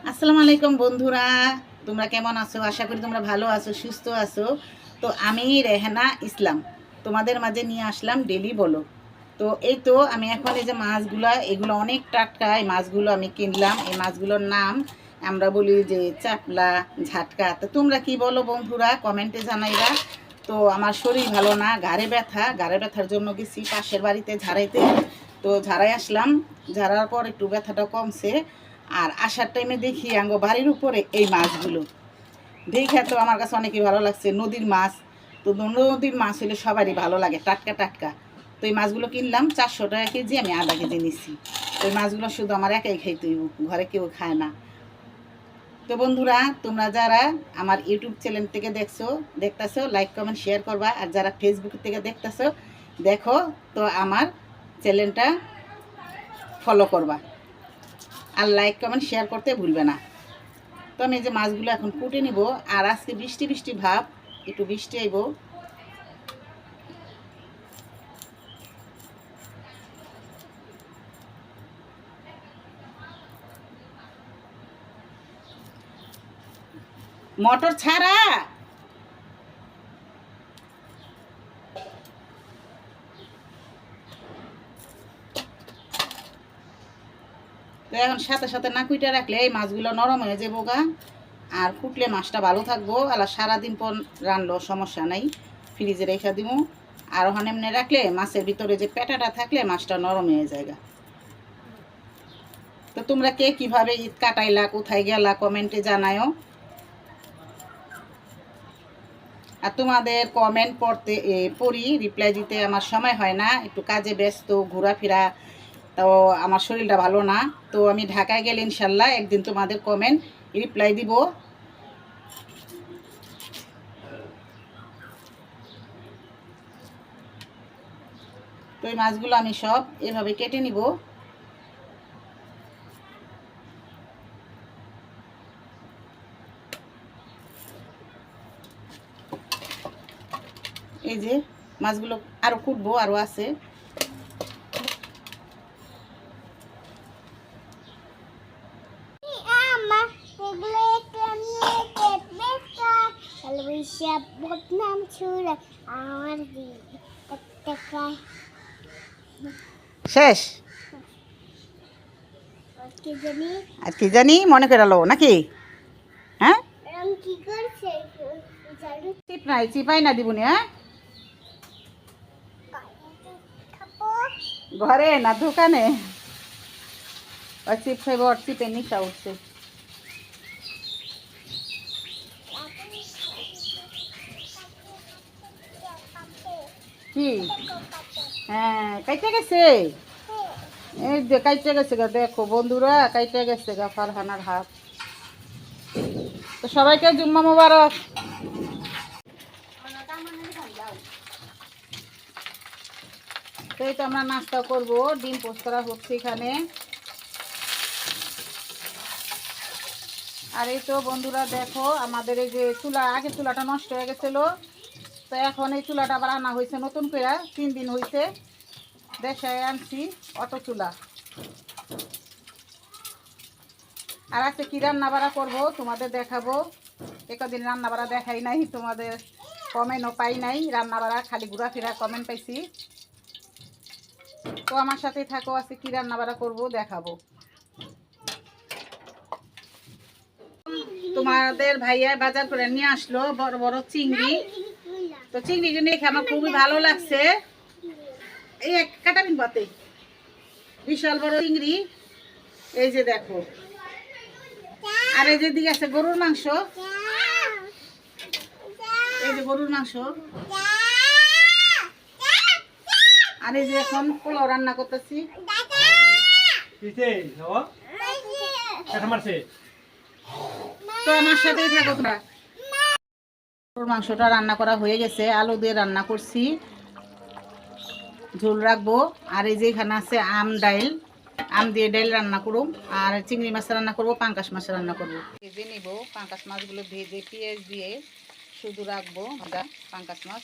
আসসালামু আলাইকুম বন্ধুরা, তোমরা কেমন আছো? আশা করি তোমরা ভালো আছো, সুস্থ আছো। তো আমি রেহানা ইসলাম তোমাদের মাঝে নিয়ে আসলাম ডেলি বলো। তো এই তো আমি এখন এই যে মাছগুলো, এগুলো অনেক টাটকা। এই মাছগুলো আমি কিনলাম। এই মাছগুলোর নাম আমরা বলি যে চাপলা, ঝাটকা। তো তোমরা কি বলো বন্ধুরা? কমেন্টে জানাইরা। তো আমার শরীর ভালো না, ঘাড়ে ব্যথা। ঘাড়ে ব্যথার জন্য গেছি পাশের বাড়িতে ঝাড়াইতে। তো ঝাড়াই আসলাম, ঝাড়ার পর একটু ব্যথাটা কমছে। আর আসার টাইমে দেখি আঙ্গো বাড়ির উপরে এই মাছগুলো দেখে তো আমার কাছে অনেকই ভালো লাগছে। নদীর মাছ, তো নদীর মাছ হলে সবারই ভালো লাগে, টাটকা টাটকা। তো এই মাছগুলো কিনলাম 400 টাকা কেজি, আমি আধা কেজি নিচ্ছি। তো এই মাছগুলো শুধু আমার একাই খাইতে হইব, ঘরে কেউ খায় না। তো বন্ধুরা, তোমরা যারা আমার ইউটিউব চ্যানেল থেকে দেখতেছো, লাইক কমেন্ট শেয়ার করবা। আর যারা ফেসবুক থেকে দেখতেছো, দেখো তো আমার চ্যানেলটা ফলো করবা। আর লাইক কমেন্ট শেয়ার করতে ভুলবে না। তো আমি এই যে মাছগুলো এখন কুটে নিব। আর আজকে বৃষ্টি বৃষ্টি ভাব, একটু বৃষ্টি আইব। মটর ছাড়া তো এখন সাথে সাথে না কুইটা রাখলে এই মাছগুলো নরম হয়ে যাবো গা। আর কুটলে মাছটা ভালো থাকবো। আর সারাদিন পর রানলেও সমস্যা নাই, ফ্রিজে রেখে দিব। আর ওখানে এমনি রাখলে মাছের ভিতরে যে পেটাটা থাকলে মাছটা নরম হয়ে যায় গা। তো তোমরা কে কীভাবে ঈদ কাটাইলা, কোথায় গেলা, কমেন্টে জানায়ও। আর তোমাদের কমেন্ট পড়ি, রিপ্লাই দিতে আমার সময় হয় না, একটু কাজে ব্যস্ত, ঘোরাফেরা। তো আমার শরীরটা ভালো না। তো আমি ঢাকায় গেলে ইনশাল্লাহ একদিন তোমাদের কমেন্ট রিপ্লাই দিব। তো এই মাছগুলো আমি সব এভাবে কেটে নিব। এই যে মাছগুলো আরও কুটবো, আরও আছে। শেষ আর কি জানি মনে করালো নাকি? হ্যাঁ, চিপ নাই, চিপাই না দিবনি। হ্যাঁ, ঘরে না দোকানে? ওই চিপ খাইব, ওর চিপে নিচা উঠছে। কি? হ্যাঁ, কাইটে গেছে। এই যে কাইটে গেছে গা, দেখো বন্ধুরা, কাইটে গেছে গা ফারহানার হাত। তো সবাইকে জুম্মা মোবারক। তো এই তো আমরা নাস্তা করব, ডিম পোস্ট করা হচ্ছে এখানে। আর এই তো বন্ধুরা দেখো, আমাদের এই যে চুলা, আগে চুলাটা নষ্ট হয়ে গেছিলো। তো এখন এই চুলাটা আবার আনা হয়েছে নতুন করে, 3 দিন হয়েছে দেশে আনছি অটো চুলা। আর আজকে কী রান্না বাড়া করবো তোমাদের দেখাবো। একদিন রান্না বাড়া দেখাই নাই, তোমাদের কমেন্টও পাই নাই। রান্না বাড়া খালি ঘোরাফেরা কমেন্ট পাইছি। তো আমার সাথে থাকো, আজকে কী রান্না বাড়া করবো দেখাবো। তোমাদের ভাইয়া বাজার করে নিয়ে আসলো বড় বড় চিংড়ি। তো চিংড়িগুলো দেখে আমার খুবই ভালো লাগছে। এই এক কাটাবিন বাতে বিশাল বড় চিংড়ি, এই যে দেখো। আর এই যে দিকে আছে গরুর মাংস, এই যে গরুর মাংস। আর এই যে এখন পোলাও রান্না করতেছি। তো আমার সাথেই থাকো তোমরা। গরুর মাংসটা রান্না করা হয়ে গেছে, আলু দিয়ে রান্না করছি, ঝোল রাখবো। আর এই যে এখানে আছে আম ডাইল, আম দিয়ে ডাইল রান্না করব। আর চিংড়ি মাছ রান্না করব, পাঙ্কাশ মাছ রান্না করব। ভেজে নিব পাঙ্কাশ মাছগুলো, ভেজে পেঁয়াজ দিয়ে শুধু রাখবো ভাজা পাঙ্কাশ মাছ।